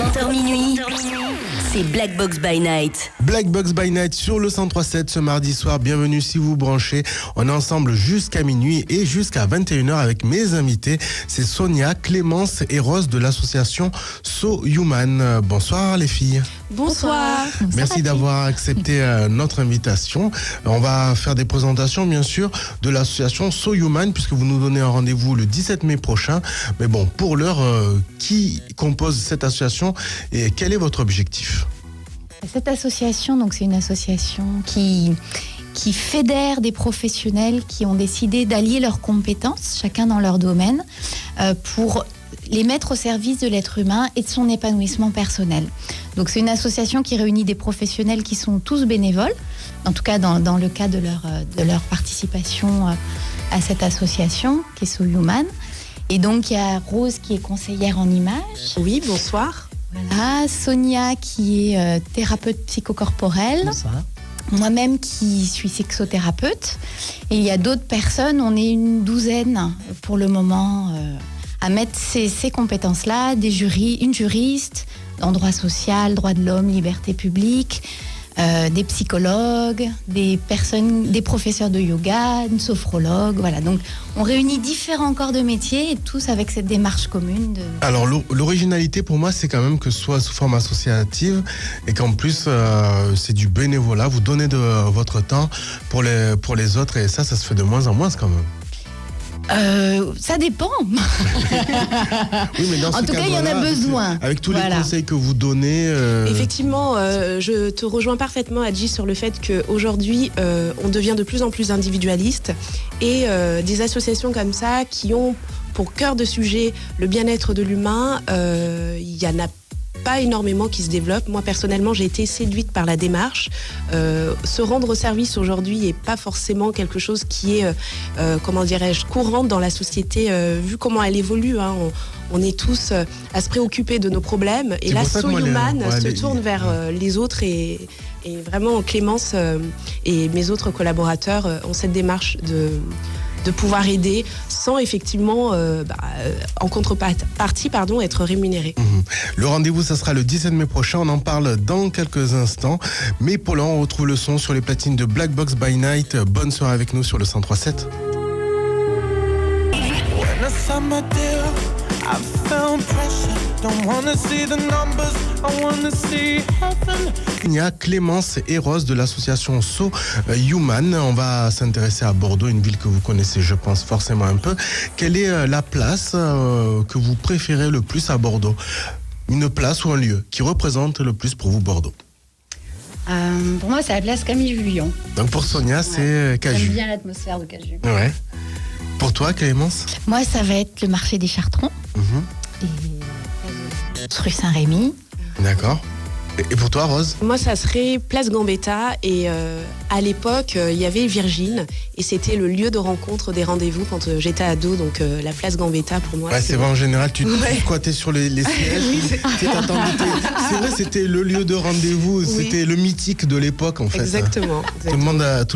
20h minuit, c'est Black Box by Night. Black Box by Night sur le 103.7 ce mardi soir. Bienvenue si vous branchez. On est ensemble jusqu'à minuit et jusqu'à 21h avec mes invités. C'est Sonia, Clémence et Rose de l'association So Human. Bonsoir les filles. Bonsoir. Merci d'avoir accepté notre invitation. On va faire des présentations bien sûr de l'association So Human puisque vous nous donnez un rendez-vous le 17 mai prochain. Mais bon, pour l'heure, qui compose cette association et quel est votre objectif ? Cette association, donc, c'est une association qui fédère des professionnels qui ont décidé d'allier leurs compétences, chacun dans leur domaine, pour les mettre au service de l'être humain et de son épanouissement personnel. Donc c'est une association qui réunit des professionnels qui sont tous bénévoles, en tout cas dans le cas de leur participation à cette association qui est So Human. Et donc il y a Rose qui est conseillère en images. Oui, bonsoir. Voilà, Sonia qui est thérapeute psychocorporelle. Bonsoir. Moi-même qui suis sexothérapeute. Et il y a d'autres personnes, on est une douzaine pour le moment à mettre ces compétences-là, une juriste en droit social, droit de l'homme, liberté publique, des psychologues, des professeurs de yoga, une sophrologue, voilà. Donc on réunit différents corps de métier et tous avec cette démarche commune. Alors l'originalité pour moi c'est quand même que ce soit sous forme associative et qu'en plus c'est du bénévolat, vous donnez de votre temps pour les autres et ça se fait de moins en moins quand même. Ça dépend. Oui, mais en tout cas, il y en a besoin. Avec tous les conseils que vous donnez. Effectivement, je te rejoins parfaitement, Adji, sur le fait qu'aujourd'hui, on devient de plus en plus individualiste et des associations comme ça qui ont pour cœur de sujet le bien-être de l'humain, il y en a pas énormément qui se développent. Moi, personnellement, j'ai été séduite par la démarche. Se rendre au service aujourd'hui n'est pas forcément quelque chose qui est, courante dans la société, vu comment elle évolue. Hein. On est tous à se préoccuper de nos problèmes. Et là, So Human se tourne vers les autres et vraiment, Clémence et mes autres collaborateurs ont cette démarche de pouvoir aider sans effectivement, en contrepartie, être rémunéré. Le rendez-vous, ça sera le 17 mai prochain. On en parle dans quelques instants. Mais pour l'heure, on retrouve le son sur les platines de Black Box by Night. Bonne soirée avec nous sur le 103.7. Il y a Clémence et Rose de l'association So Human. On va s'intéresser à Bordeaux, une ville que vous connaissez, je pense, forcément un peu. Quelle est la place que vous préférez le plus à Bordeaux ? Une place ou un lieu qui représente le plus pour vous Bordeaux ? Pour moi, c'est la place Camille Jullion. Donc pour Sonia, c'est Caju. J'aime bien l'atmosphère de Caju. Ouais. Pour toi, Clémence ? Moi, ça va être le marché des Chartrons. Et rue Saint-Rémy. D'accord. Et pour toi, Rose ? Moi, ça serait Place Gambetta. Et à l'époque, il y avait Virgin. Et c'était le lieu de rencontre des rendez-vous quand j'étais ado. Donc, la Place Gambetta, pour moi. Ouais, c'est vrai, en général, tu t'es sur les sièges. C'est vrai, c'était le lieu de rendez-vous. Oui. C'était le mythique de l'époque, en fait. Exactement. Tout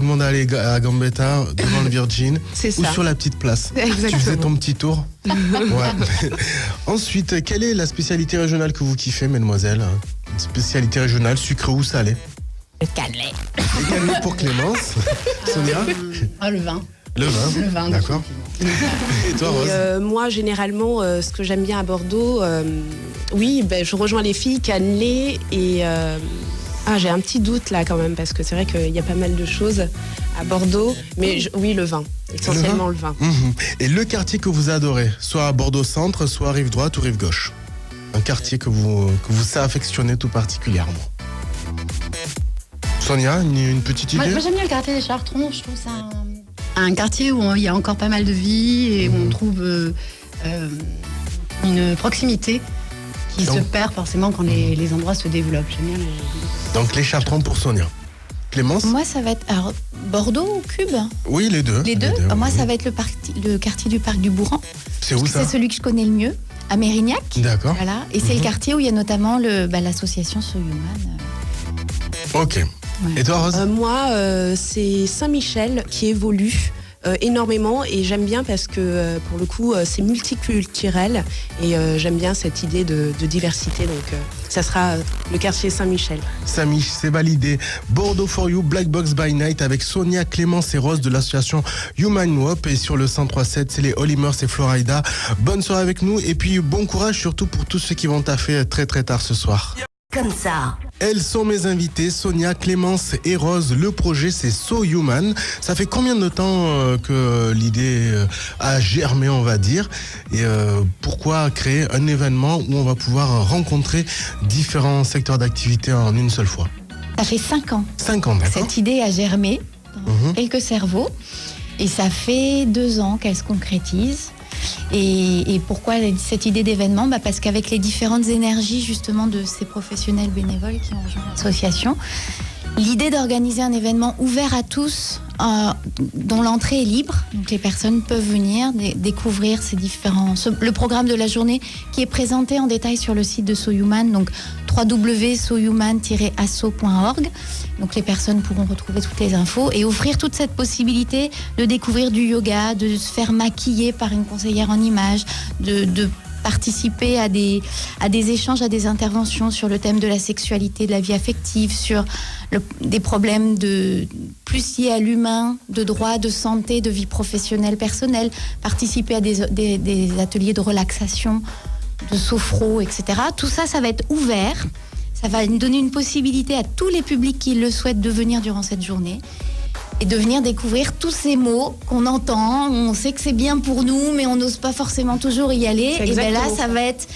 le monde allait à Gambetta, devant le Virgin. C'est ça. Ou sur la petite place. Exactement. Tu faisais ton petit tour. Ouais. Ensuite, quelle est la spécialité régionale que vous kiffez, mesdemoiselles ? Une spécialité régionale, sucré ou salé ? Le Calais. Le Calais pour Clémence. Sonia ? Le vin. Le vin, d'accord. Et toi, Rose ? Moi, généralement, ce que j'aime bien à Bordeaux, je rejoins les filles, cannelé et... j'ai un petit doute là quand même, parce que c'est vrai qu'il y a pas mal de choses à Bordeaux, mais oui, le vin, essentiellement le vin. Et le quartier que vous adorez, soit à Bordeaux centre, soit à rive droite ou rive gauche ? Un quartier que vous affectionnez tout particulièrement. Sonia, une petite idée ? Moi, j'aime bien le quartier des Chartrons. Je trouve ça un quartier où il y a encore pas mal de vie et où on trouve une proximité qui se perd forcément quand les endroits se développent. J'aime bien Donc les Chartrons pour Sonia. Clémence ? Moi, ça va être Bordeaux ou Cube ? Oui, les deux. Les deux. Moi, ça va être le quartier du Parc du Bourran. C'est où ça ? C'est celui que je connais le mieux, à Mérignac. D'accord. Voilà. Et c'est le quartier où il y a notamment l'association So Human. Ok. Ouais. Et toi, Rose ? Moi, c'est Saint-Michel qui évolue. énormément et j'aime bien parce que pour le coup c'est multiculturel et j'aime bien cette idée de diversité, donc ça sera le quartier Saint-Michel. Samy, c'est validé. Bordeaux for You, Black Box by Night avec Sonia, Clémence et Rose de l'association Human Wop, et sur le 103.7 c'est les Olimers et Florida. Bonne soirée avec nous et puis bon courage surtout pour tous ceux qui vont taffer très très tard ce soir. Comme ça. Elles sont mes invitées, Sonia, Clémence et Rose. Le projet, c'est So Human. Ça fait combien de temps que l'idée a germé, on va dire, et pourquoi créer un événement où on va pouvoir rencontrer différents secteurs d'activité en une seule fois? Ça fait 5 ans. 5 ans, d'accord. Cette idée a germé dans quelques cerveaux et ça fait 2 ans qu'elle se concrétise. Et pourquoi cette idée d'événement? Parce qu'avec les différentes énergies justement de ces professionnels bénévoles qui ont rejoint l'association, l'idée d'organiser un événement ouvert à tous, dont l'entrée est libre, donc les personnes peuvent venir découvrir le programme de la journée qui est présenté en détail sur le site de So Human, donc www.sohuman-asso.org. Donc les personnes pourront retrouver toutes les infos et offrir toute cette possibilité de découvrir du yoga, de se faire maquiller par une conseillère en images, de participer à des échanges, à des interventions sur le thème de la sexualité, de la vie affective, sur des problèmes plus liés à l'humain, de droit, de santé, de vie professionnelle, personnelle, participer à des ateliers de relaxation, de sophro, etc. Tout ça, ça va être ouvert. Ça va nous donner une possibilité à tous les publics qui le souhaitent de venir durant cette journée et de venir découvrir tous ces mots qu'on entend. On sait que c'est bien pour nous, mais on n'ose pas forcément toujours y aller. Et bien là, ça va être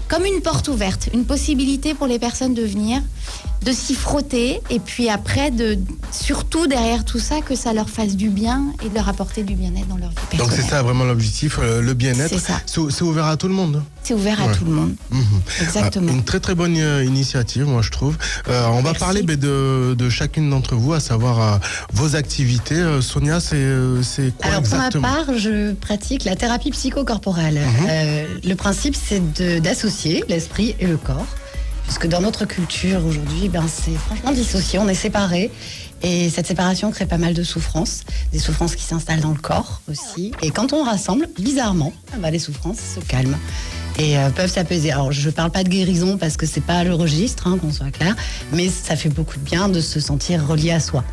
comme une porte ouverte, une possibilité pour les personnes de venir, de s'y frotter, et puis après, surtout derrière tout ça, que ça leur fasse du bien et de leur apporter du bien-être dans leur vie personnelle. Donc c'est ça vraiment l'objectif, le bien-être. C'est ça. C'est ouvert à tout le monde. C'est ouvert à tout le monde. Exactement. Une très très bonne initiative, moi je trouve. On va parler de chacune d'entre vous, à savoir vos activités. Sonia, c'est quoi Alors exactement? pour ma part, je pratique la thérapie psychocorporelle. Le principe, c'est d'associer l'esprit et le corps. Parce que dans notre culture aujourd'hui, c'est franchement dissocié, on est séparés. Et cette séparation crée pas mal de souffrances, des souffrances qui s'installent dans le corps aussi. Et quand on rassemble, bizarrement, les souffrances se calment et peuvent s'apaiser. Alors je parle pas de guérison parce que c'est pas le registre, qu'on soit clair, mais ça fait beaucoup de bien de se sentir relié à soi.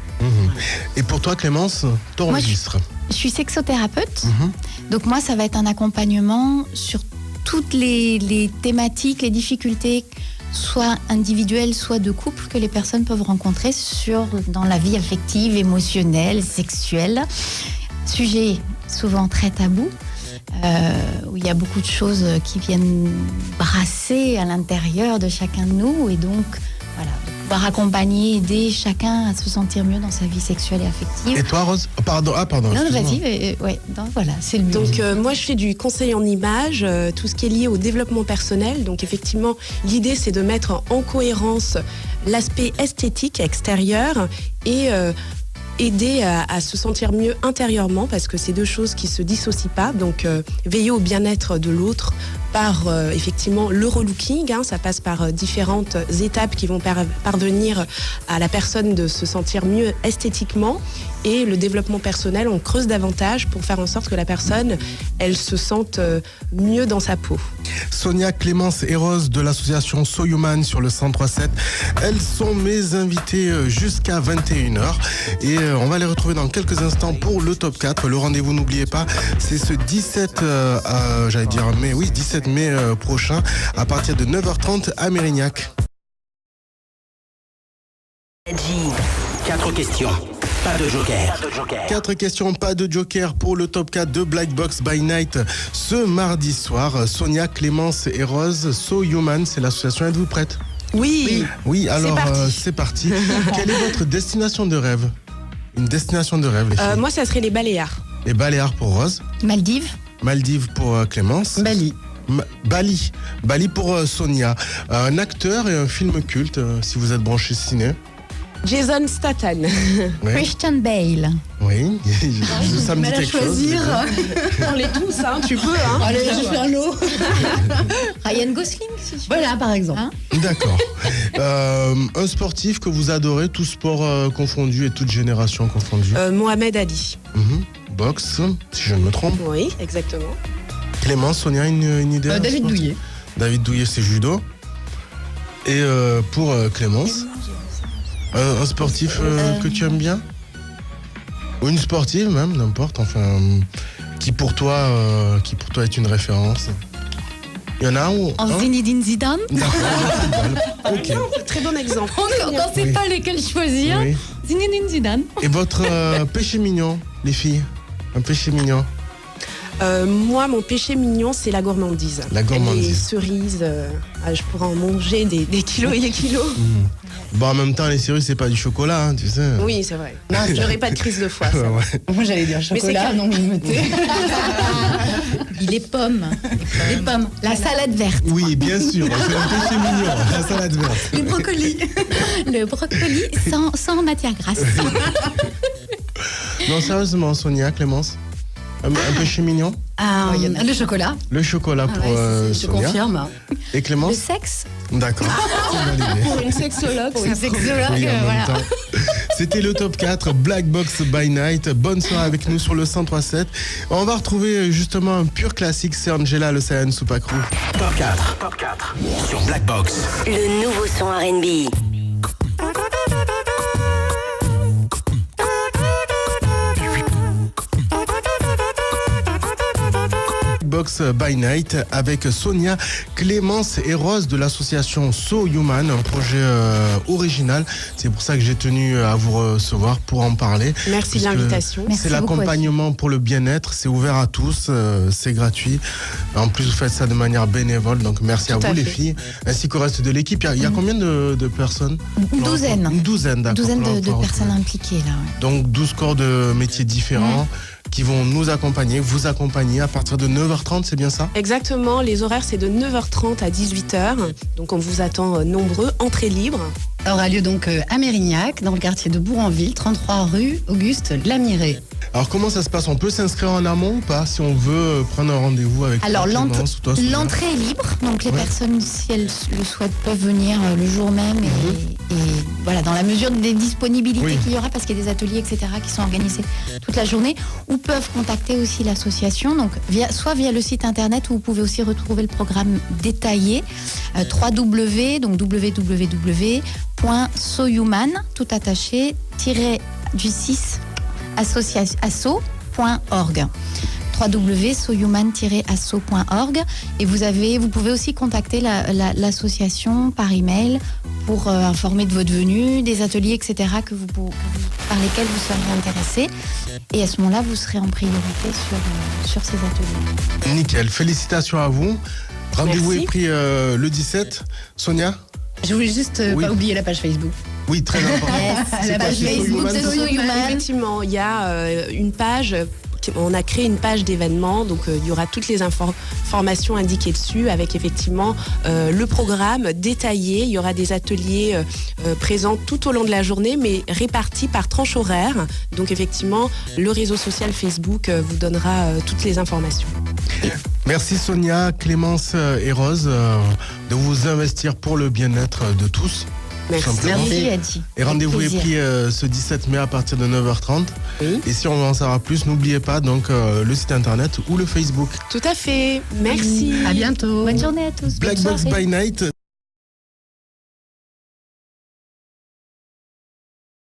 Et pour toi, Clémence, ton registre? Je suis sexothérapeute, donc moi ça va être un accompagnement sur toutes les thématiques, les difficultés, soit individuelles, soit de couple, que les personnes peuvent rencontrer dans la vie affective, émotionnelle, sexuelle. Sujet souvent très tabou, où il y a beaucoup de choses qui viennent brasser à l'intérieur de chacun de nous, et donc voilà, pouvoir accompagner, aider chacun à se sentir mieux dans sa vie sexuelle et affective. Et toi, Rose? Pardon. Non, vas-y, voilà, c'est le but. Donc moi je fais du conseil en images, tout ce qui est lié au développement personnel. Donc effectivement, l'idée c'est de mettre en cohérence l'aspect esthétique extérieur et aider à se sentir mieux intérieurement, parce que c'est deux choses qui se dissocient pas. Donc veiller au bien-être de l'autre par effectivement le relooking, ça passe par différentes étapes qui vont parvenir à la personne de se sentir mieux esthétiquement, et le développement personnel, on creuse davantage pour faire en sorte que la personne, elle se sente mieux dans sa peau. Sonia, Clémence et Rose de l'association So Human sur le 103.7. Elles sont mes invitées jusqu'à 21h. Et on va les retrouver dans quelques instants pour le top 4. Le rendez-vous, n'oubliez pas, c'est ce 17 mai prochain à partir de 9h30 à Mérignac. 4 questions. Pas de joker. 4 questions, pas de joker pour le top 4 de Black Box by Night ce mardi soir. Sonia, Clémence et Rose, So Human, c'est l'association. Êtes-vous prête? Oui, alors c'est parti. Quelle est votre destination de rêve? Une destination de rêve, les filles. moi ça serait les Baléares. Les Baléares pour Rose. Maldives pour Clémence. Bali pour Sonia. Un acteur et un film culte, si vous êtes branché ciné. Jason Statham. Oui. Christian Bale. Oui, ça me dit quelque chose. On les tous, tu peux. Allez, je fais un lot. Ryan Gosling, si tu veux. Voilà, par exemple. D'accord. Un sportif que vous adorez, tout sport confondu et toute génération confondue. Mohamed Ali. Box, si je ne me trompe. Oui, exactement. Clémence, Sonia, une idée un David sportif? Douillet. David Douillet, c'est judo. Et pour Clémence, un sportif que tu aimes bien? Ou une sportive même, n'importe, enfin, qui pour toi est une référence? Il y en a un ou un? Zinedine Zidane. D'accord, le football. Ok. Très bon exemple. On ne sait Oui. pas lesquels choisir. Oui. Zinedine Zidane. Et votre péché mignon, les filles? Un péché mignon? Moi, mon péché mignon, c'est la gourmandise. La gourmandise. Les cerises, je pourrais en manger des kilos et des kilos. Bon, en même temps, les cerises, c'est pas du chocolat, hein, tu sais. Oui, c'est vrai. Non, j'aurais pas de crise de foie. Ouais, Ça. ouais. Moi, j'allais dire Mais chocolat, c'est non, mimouté. Les pommes. Les pommes. La salade verte. Oui, bien sûr, c'est un péché mignon, la salade verte. Les brocolis. Le brocoli sans matière grasse. Non, sérieusement, Sonia, Clémence, un péché mignon? Le chocolat. Le chocolat pour Je Sonia. confirme. Et Le Clémence? sexe. D'accord, c'est validé. Pour une sexologue, Pour une sexologue, Oui, en même voilà. temps. C'était le top 4, Black Box by Night. Bonne soirée avec nous sur le 103.7. On va retrouver justement un pur classique, c'est Angela le Saiyan Supakru. Top 4. Top 4. Sur Black Box. Le nouveau son R&B. Box by Night avec Sonia, Clémence et Rose de l'association So Human, un projet original. C'est pour ça que j'ai tenu à vous recevoir pour en parler. Merci de Puisque l'invitation. Merci C'est beaucoup, l'accompagnement pour le bien-être, c'est ouvert à tous, c'est gratuit. En plus, vous faites ça de manière bénévole, donc merci à Tout vous à les fait. filles, ainsi qu'au reste de l'équipe. Il y a combien de personnes? Une douzaine. Une douzaine, Une d'accord. douzaine Pour de l'emploi, personnes ouais. impliquées là. Ouais. Donc 12 corps de métiers différents qui vont nous accompagner, vous accompagner à partir de 9h30, c'est bien ça? Exactement, les horaires c'est de 9h30 à 18h. Donc on vous attend nombreux, entrée libre. Ça aura lieu donc à Mérignac, dans le quartier de Bourg-en-Ville, 33 rue Auguste Lamiré. Alors comment ça se passe? On peut s'inscrire en amont ou pas si on veut prendre un rendez-vous avec Alors Clémence ou toi, Sonia? l'entrée est libre, donc les Ouais. personnes, si elles le souhaitent, peuvent venir le jour même et voilà, dans la mesure des disponibilités Oui. qu'il y aura, parce qu'il y a des ateliers, etc., qui sont organisés toute la journée, ou peuvent contacter aussi l'association, donc soit via le site internet, où vous pouvez aussi retrouver le programme détaillé, www.sohuman, tout attaché, _du6 asso.org www.sohuman-asso.org et vous pouvez aussi contacter l'association par email pour informer de votre venue, des ateliers, etc. Par lesquels vous serez intéressé. Et à ce moment-là, vous serez en priorité sur ces ateliers. Nickel, félicitations à vous. Rendez-vous Merci. est pris le 17. Sonia? Je voulais juste Oui. pas oublier la page Facebook. Oui, très important. C'est la quoi, page c'est Facebook So de Human? So Human. Effectivement, il y a une page. On a créé une page d'événements, donc il y aura toutes les informations indiquées dessus, avec effectivement le programme détaillé. Il y aura des ateliers présents tout au long de la journée, mais répartis par tranche horaire. Donc effectivement, le réseau social Facebook vous donnera toutes les informations. Merci Sonia, Clémence et Rose de vous investir pour le bien-être de tous. Merci. Simplement. Merci, Adji. Et rendez-vous est Avec pris ce 17 mai à partir de 9h30. Oui. Et si on veut en savoir plus, n'oubliez pas donc le site internet ou le Facebook. Tout à fait. Merci. À bientôt. Bonne journée à tous. Black Bonne Box soirée. by Night.